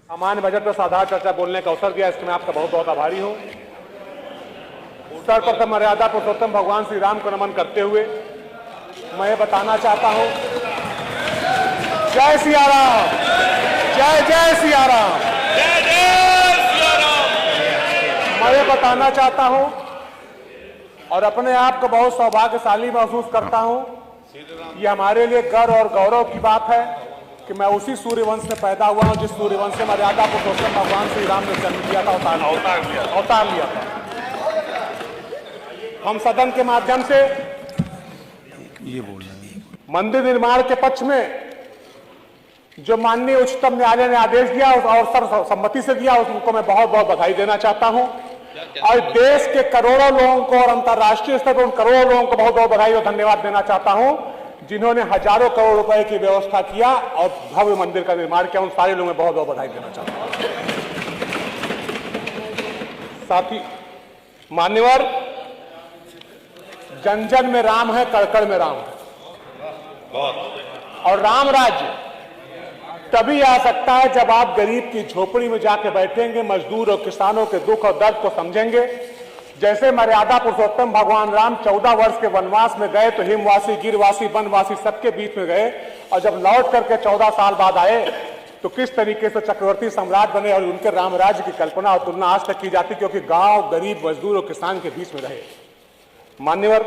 सामान्य बजट पर साधारण चर्चा बोलने का अवसर दिया, इसके मैं आपका बहुत बहुत आभारी हूं। सर्वप्रथम मर्यादा पुरुषोत्तम भगवान श्री राम को नमन करते हुए मैं बताना चाहता हूं, जय सिया राम, जय जय सिया राम, जय जय सिया राम। मैं ये बताना चाहता हूं और अपने आप को बहुत सौभाग्यशाली महसूस करता हूं। ये हमारे लिए गर्व और गौरव की बात है कि मैं उसी सूर्यवंश में पैदा हुआ हूं जिस सूर्यवंश से मर्यादा पुरुषोत्तम भगवान श्री राम ने जन्म लिया था, अवतार लिया था। हम सदन के माध्यम से ये बोल रहे हैं मंदिर निर्माण के पक्ष में जो माननीय उच्चतम न्यायालय ने आदेश दिया और सर्वसम्मति से दिया, उनको मैं बहुत बहुत बधाई देना चाहता हूं। और देश के करोड़ों लोगों को और अंतर्राष्ट्रीय स्तर पर उन करोड़ों लोगों को बहुत बहुत बधाई और धन्यवाद देना चाहता हूं जिन्होंने हजारों करोड़ रुपए की व्यवस्था किया और भव्य मंदिर का निर्माण किया। उन सारे लोगों में बहुत बहुत बधाई देना चाहता हूं। साथ ही मान्यवर, जन जन में राम है, कण कण में राम है। और राम राज्य तभी आ सकता है जब आप गरीब की झोपड़ी में जाके बैठेंगे, मजदूर और किसानों के दुख और दर्द को समझेंगे। जैसे मर्यादा पुरुषोत्तम भगवान राम 14 वर्ष के वनवास में गए तो हिमवासी, गिरवासी, वनवासी सबके बीच में गए, और जब लौट करके 14 साल बाद आए तो किस तरीके से चक्रवर्ती सम्राट बने और उनके राम राज्य की कल्पना और तुलना आज तक की जाती, क्योंकि गांव गरीब, मजदूर और किसान के बीच में रहे। मान्यवर,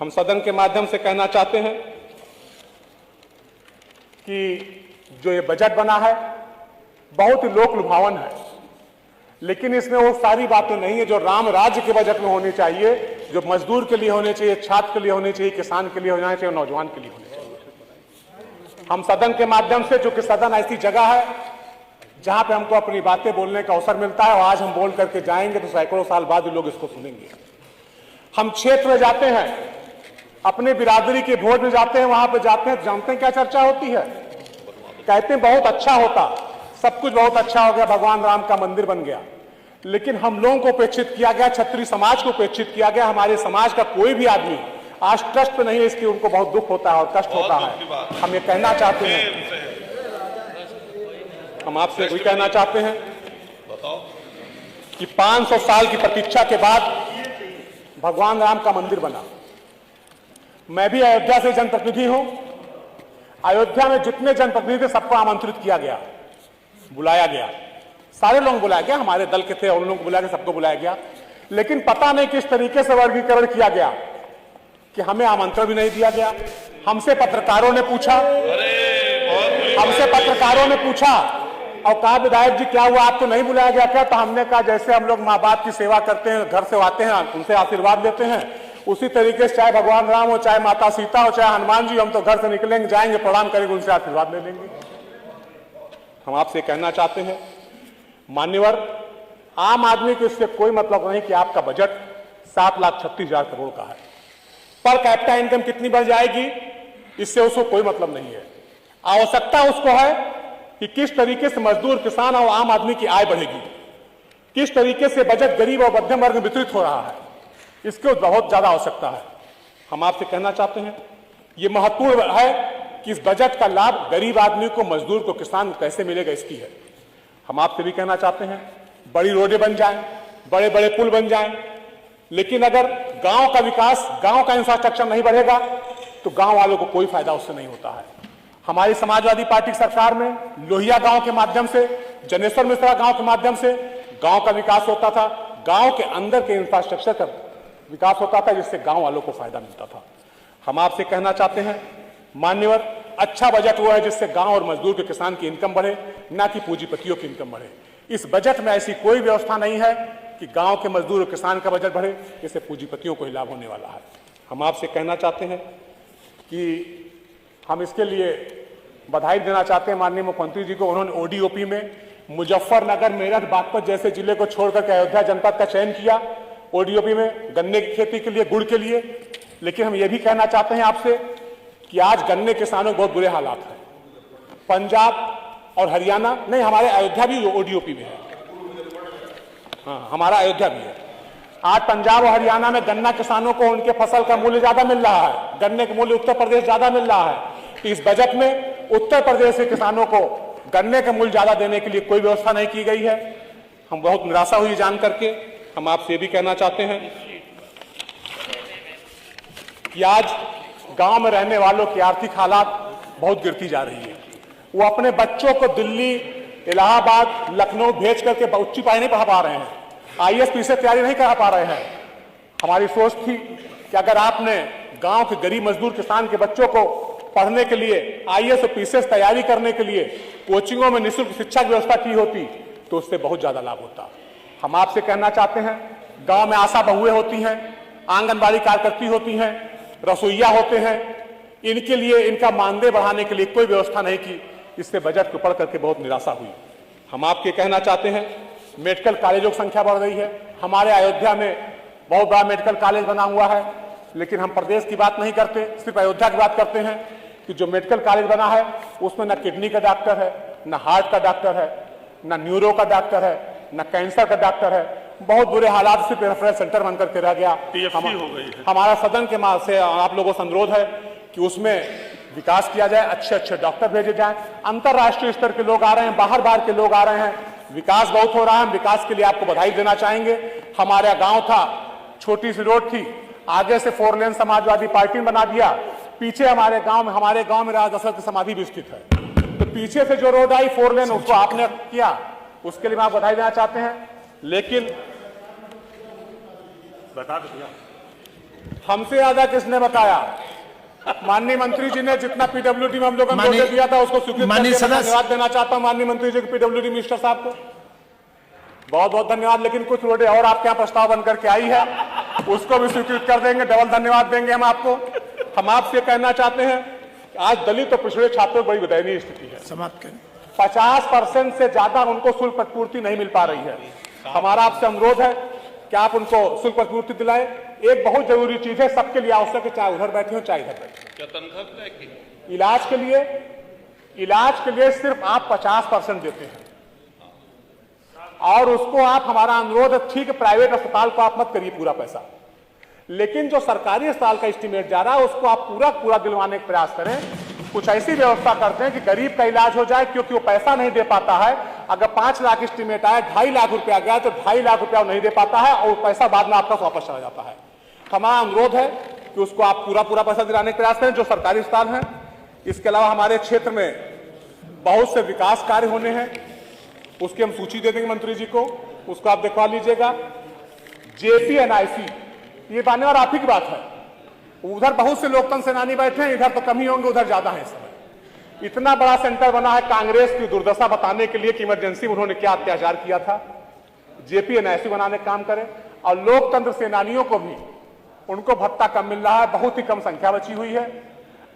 हम सदन के माध्यम से कहना चाहते हैं कि जो ये बजट बना है बहुत ही लोक लुभावन है, लेकिन इसमें वो सारी बातें नहीं है जो राम राज्य के बजट में होनी चाहिए, जो मजदूर के लिए होने चाहिए, छात्र के लिए होनी चाहिए, किसान के लिए होना चाहिए, नौजवान के लिए होनी चाहिए। हम सदन के माध्यम से, चूंकि सदन ऐसी जगह है जहां पे हमको अपनी बातें बोलने का अवसर मिलता है, और आज हम बोल करके जाएंगे तो सैकड़ों साल बाद लोग इसको सुनेंगे। हम क्षेत्र में जाते हैं, अपने बिरादरी के भोज में जाते हैं, वहां पे जाते हैं, जानते हैं क्या चर्चा होती है? कहते हैं बहुत अच्छा होता, सब कुछ बहुत अच्छा हो गया, भगवान राम का मंदिर बन गया, लेकिन हम लोगों को उपेक्षित किया गया, क्षत्रिय समाज को उपेक्षित किया गया। हमारे समाज का कोई भी आदमी आज ट्रस्ट पे नहीं है, इसकी उनको बहुत दुख होता है और कष्ट होता है। हम ये कहना चाहते हैं, हम आपसे भी कहना चाहते हैं कि 500 साल की प्रतीक्षा के बाद भगवान राम का मंदिर बना। मैं भी अयोध्या से जनप्रतिनिधि हूं। अयोध्या में जितने जनप्रतिनिधि थे सबको आमंत्रित किया गया, बुलाया गया, सारे लोग बुलाया गया, हमारे दल के थे और उन लोगों को बुलाया गया, सबको बुलाया गया। लेकिन पता नहीं किस तरीके से वर्गीकरण किया गया कि हमें आमंत्रण भी नहीं दिया गया। हमसे पत्रकारों ने पूछा और कहा विधायक जी क्या हुआ, आपको नहीं बुलाया गया क्या? तो हमने कहा जैसे हम लोग माँ बाप की सेवा करते हैं, घर से आते हैं, उनसे आशीर्वाद लेते हैं, उसी तरीके से चाहे भगवान राम हो, चाहे माता सीता हो, चाहे हनुमान जी, हम तो घर से निकलेंगे, जाएंगे, प्रणाम करेंगे, उनसे आशीर्वाद ले लेंगे। हम आपसे कहना चाहते हैं मान्यवर, आम आदमी को इससे कोई मतलब नहीं कि आपका बजट 7,36,000 करोड़ का है। पर कैपिटा इनकम कितनी बढ़ जाएगी, इससे उसको कोई मतलब नहीं है। आवश्यकता उसको है कि किस तरीके से मजदूर, किसान और आम आदमी की आय बढ़ेगी, किस तरीके से बजट गरीब और मध्यम वर्ग में वितरित हो रहा है, इसकी बहुत ज्यादा आवश्यकता है। हम आपसे कहना चाहते हैं यह महत्वपूर्ण है कि इस बजट का लाभ गरीब आदमी को, मजदूर को, किसान को कैसे मिलेगा, इसकी है। हम आपसे भी कहना चाहते हैं बड़ी रोडें बन जाएं, बड़े बड़े पुल बन जाएं, लेकिन अगर गांव का विकास, गांव का इंफ्रास्ट्रक्चर नहीं बढ़ेगा तो गांव वालों को कोई फायदा उससे नहीं होता है। हमारी समाजवादी पार्टी सरकार में लोहिया गांव के माध्यम से, जनेश्वर मिश्रा गांव के माध्यम से गांव का विकास होता था, गांव के अंदर के इंफ्रास्ट्रक्चर का विकास होता था, जिससे गांव वालों को फायदा मिलता था। हम आपसे कहना चाहते हैं मान्यवर, अच्छा बजट वो है जिससे गांव और मजदूर के, किसान की इनकम बढ़े, ना कि पूंजीपतियों की इनकम बढ़े। इस बजट में ऐसी कोई व्यवस्था नहीं है कि गांव के मजदूर और किसान का बजट बढ़े, इससे पूंजीपतियों को ही लाभ होने वाला है। हम आपसे कहना चाहते हैं कि हम इसके लिए बधाई देना चाहते हैं माननीय मुख्यमंत्री जी को। उन्होंने ओडीओपी में मुजफ्फरनगर, मेरठ, बागपत जैसे जिले को छोड़कर के अयोध्या जनपद का चयन किया, ओडीओपी में गन्ने की खेती के लिए, गुड़ के लिए। लेकिन हम ये भी कहना चाहते हैं आपसे कि आज गन्ने किसानों के बहुत बुरे हालात हैं। पंजाब और हरियाणा नहीं, हमारे अयोध्या भी ओडीओपी में है, हाँ हमारा अयोध्या भी है। आज पंजाब और हरियाणा में गन्ना किसानों को उनके फसल का मूल्य ज्यादा मिल रहा है, गन्ने का मूल्य उत्तर प्रदेश ज्यादा मिल रहा है। इस बजट में उत्तर प्रदेश के किसानों को गन्ने का मूल्य ज्यादा देने के लिए कोई व्यवस्था नहीं की गई है। हम बहुत निराशा हुई जान करके। हम आपसे भी कहना चाहते हैं कि आज गांव में रहने वालों की आर्थिक हालात बहुत गिरती जा रही है। वो अपने बच्चों को दिल्ली, इलाहाबाद, लखनऊ भेज करके उच्च पढ़ाई नहीं पढ़ा पा रहे हैं, IAS से तैयारी नहीं करा पा रहे हैं। हमारी सोच थी कि अगर आपने गांव के गरीब मजदूर किसान के बच्चों को पढ़ने के लिए, IAS और PCS तैयारी करने के लिए कोचिंगों में निःशुल्क शिक्षा की व्यवस्था की होती तो उससे बहुत ज्यादा लाभ होता। हम आपसे कहना चाहते हैं, गांव में आशा बहुएं होती हैं, आंगनबाड़ी कार्यकर्ती होती हैं, रसोईया होते हैं, इनके लिए इनका मानदेय बढ़ाने के लिए कोई व्यवस्था नहीं की। इससे बजट को पढ़ करके बहुत निराशा हुई। हम आपके कहना चाहते हैं, मेडिकल कॉलेजों की संख्या बढ़ रही है। हमारे अयोध्या में बहुत बड़ा मेडिकल कॉलेज बना हुआ है, लेकिन हम प्रदेश की बात नहीं करते, सिर्फ अयोध्या की बात करते हैं कि जो मेडिकल कॉलेज बना है उसमें न किडनी का डॉक्टर है, न हार्ट का डॉक्टर है, न न्यूरो का डॉक्टर है, न कैंसर का डॉक्टर है। बहुत बुरे हालात, सिर्फ रेफरल सेंटर बनकर के रह गया। हमारा सदन के माध्यम से आप लोगों से अनुरोध है कि उसमें विकास किया जाए, अच्छे अच्छे डॉक्टर भेजे जाएं। अंतर्राष्ट्रीय स्तर के लोग आ रहे हैं, बाहर के लोग आ रहे हैं, विकास बहुत हो रहा है। हम विकास के लिए आपको बधाई देना चाहेंगे। हमारा गांव था, छोटी सी रोड थी, आगे से 4 लेन समाजवादी पार्टी ने बना दिया, पीछे हमारे गांव में राजा दशरथ की समाधि भी स्थित है। तो पीछे से जो रोड आई 4 लेन, उसको आपने किया, उसके लिए मैं आप बधाई देना चाहते हैं। लेकिन बता दो, हमसे ज्यादा किसने बताया? माननीय मंत्री जी ने जितना PWD में हम लोगों ने दिया था उसको स्वीकृत करके धन्यवाद देना चाहता हूं माननीय मंत्री जी को, PWD मिनिस्टर साहब को बहुत बहुत धन्यवाद। लेकिन कुछ रोडें और आपके यहाँ प्रस्ताव बनकर के आई है, उसको भी स्वीकृत कर देंगे, डबल धन्यवाद देंगे हम आपको। हम आपसे कहना चाहते हैं, आज दलित और पिछड़े छात्रों की बड़ी दयनीय स्थिति है। समाप्त करें। 50% से ज्यादा उनको शुल्क प्रतिपूर्ति नहीं मिल पा रही है। हमारा आपसे अनुरोध है कि आप उनको शुल्क प्रतिपूर्ति दिलाएं। एक बहुत जरूरी चीज है, सबके लिए आवश्यक है, चाहे उधर बैठे हो चाहे इधर बैठे। क्या तनख्वाह तय की? इलाज के लिए सिर्फ आप 50% देते हैं, और उसको आप, हमारा अनुरोध है, ठीक है, प्राइवेट अस्पताल को आप मत करिए पूरा पैसा, लेकिन जो सरकारी अस्पताल का एस्टीमेट जा रहा है उसको आप पूरा दिलवाने का प्रयास करें। कुछ ऐसी व्यवस्था करते हैं कि गरीब का इलाज हो जाए, क्योंकि वो पैसा नहीं दे पाता है। अगर 5 लाख एस्टीमेट आया, 2.5 लाख रुपया गया तो 2.5 लाख रुपया नहीं दे पाता है, और पैसा बाद में आपका वापस चला जाता है। हमारा अनुरोध है कि उसको आप पूरा पैसा दिलाने का प्रयास करें, जो सरकारी अस्पताल है। इसके अलावा हमारे क्षेत्र में बहुत से विकास कार्य होने हैं, उसकी हम सूची दे देंगे मंत्री जी को, उसको आप दिखवा लीजिएगा। JPNIC, ये बाने और आप ही की बात है। उधर बहुत से लोकतंत्र सेनानी बैठे हैं, इधर तो कम ही होंगे, उधर ज्यादा है। इस समय इतना बड़ा सेंटर बना है कांग्रेस की दुर्दशा बताने के लिए कि इमरजेंसी में उन्होंने क्या अत्याचार किया था। JPNIC बनाने का काम करें, और लोकतंत्र सेनानियों को भी, उनको भत्ता कम मिल रहा है, बहुत ही कम संख्या बची हुई है,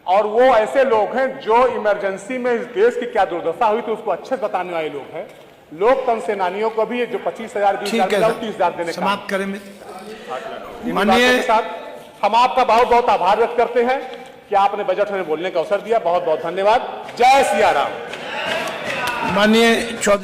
और वो ऐसे लोग हैं जो इमरजेंसी में इस देश की क्या दुर्दशा हुई थी उसको अच्छे से बताने वाले लोग हैं। लोकतंत्र सेनानियों को भी जो 25,000, 20,000, 30,000 देने का समाप्त करें। माननीय साहब, हम आपका बहुत बहुत आभार व्यक्त करते हैं कि आपने बजट में बोलने का अवसर दिया। बहुत बहुत धन्यवाद। जय सिया राम। माननीय चौधरी।